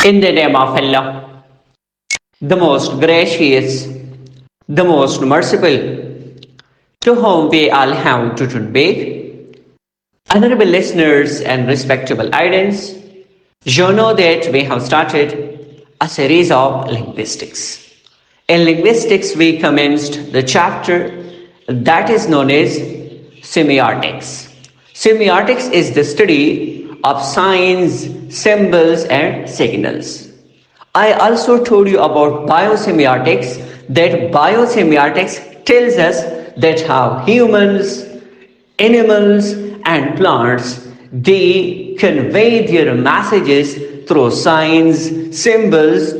In the name of Allah, the most gracious, the most merciful, to whom we all have to turn back. Honorable listeners and respectable audience, you know that we have started a series of linguistics. In linguistics, we commenced the chapter that is known as semiotics. Semiotics is the study of signs, symbols, and signals. I also told you about biosemiotics, that biosemiotics tells us that how humans, animals, and plants they convey their messages through signs, symbols,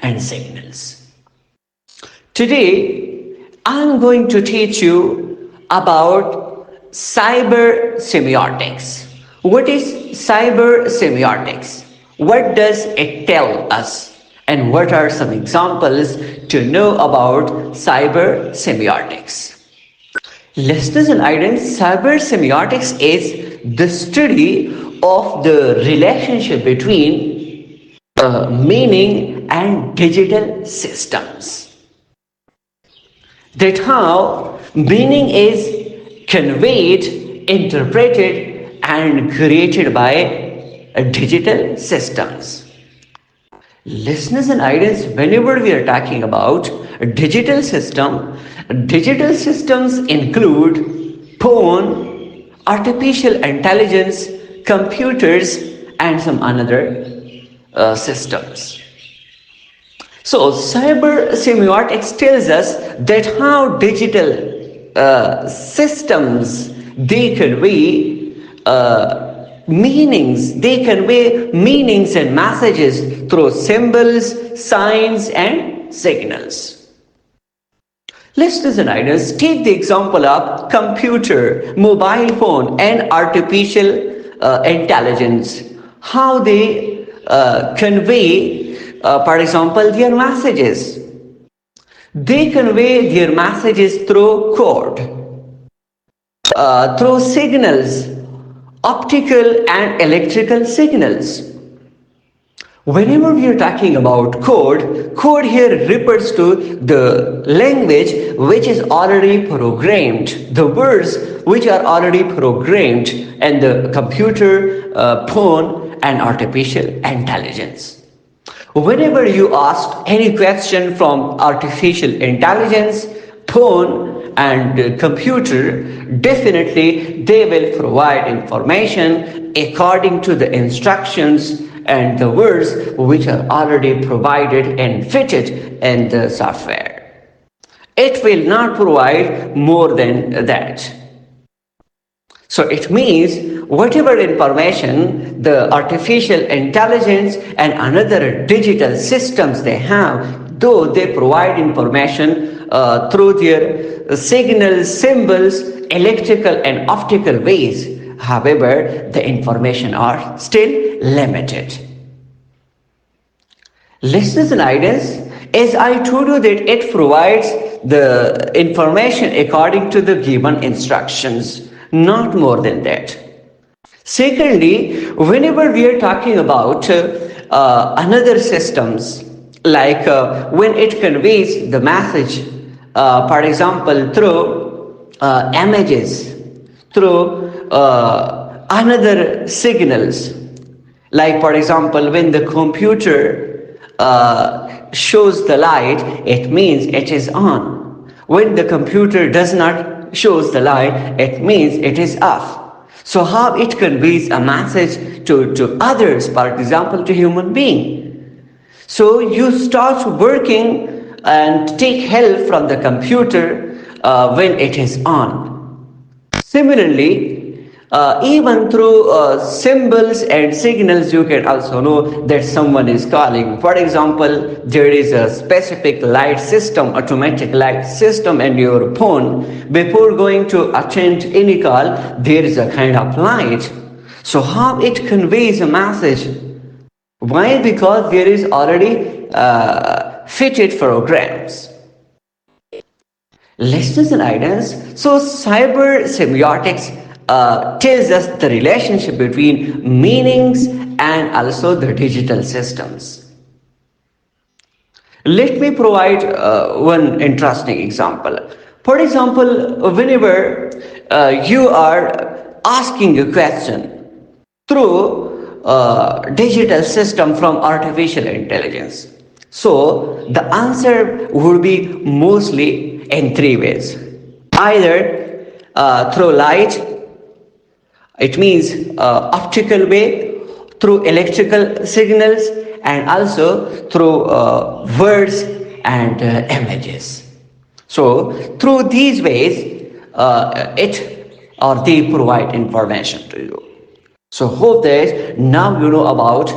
and signals. Today, I'm going to teach you about cybersemiotics. What is cybersemiotics? What does it tell us? And what are some examples to know about cybersemiotics? Listeners and audience, cybersemiotics is the study of the relationship between meaning and digital systems. That how meaning is conveyed, interpreted, and created by digital systems. Listeners and audience, whenever we are talking about a digital systems include phone, artificial intelligence, computers, and some other systems. So cybersemiotics tells us that how digital systems they convey meanings and messages through symbols, signs, and signals. Listeners and audience, take the example of computer, mobile phone, and artificial intelligence. How they convey, for example, their messages. They convey their messages through code, through signals, optical and electrical signals. Whenever we are talking about code here refers to the language which is already programmed, the words which are already programmed in the computer, phone, and artificial intelligence. Whenever you ask any question from artificial intelligence, phone, and computer, definitely they will provide information according to the instructions and the words which are already provided and fitted in the software. It will not provide more than that. So it means whatever information the artificial intelligence and another digital systems they have, though they provide information through their signals, symbols, electrical and optical ways, however, the information are still limited. Listeners and audience, as I told you that it provides the information according to the given instructions, not more than that. Secondly, whenever we are talking about another systems, like when it conveys the message, for example, through images, through another signals, like for example, when the computer shows the light, it means it is on. When the computer does not shows the light, it means it is off. So how it conveys a message to others, for example, to human being. So you start working and take help from the computer when it is on. Similarly, even through symbols and signals, you can also know that someone is calling. For example, there is a specific light system, automatic light system in your phone. Before going to attend any call, there is a kind of light. So how it conveys a message? Why? Because there is already fitted programs. Listeners and audience, so cybersemiotics tells us the relationship between meanings and also the digital systems. Let me provide one interesting example. For example, whenever you are asking a question through digital system from artificial intelligence, so the answer would be mostly in three ways. Either through light, it means optical way, through electrical signals, and also through words and images. So through these ways, it or they provide information to you. So hope that now you know about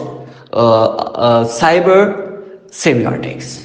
cyber semiotics.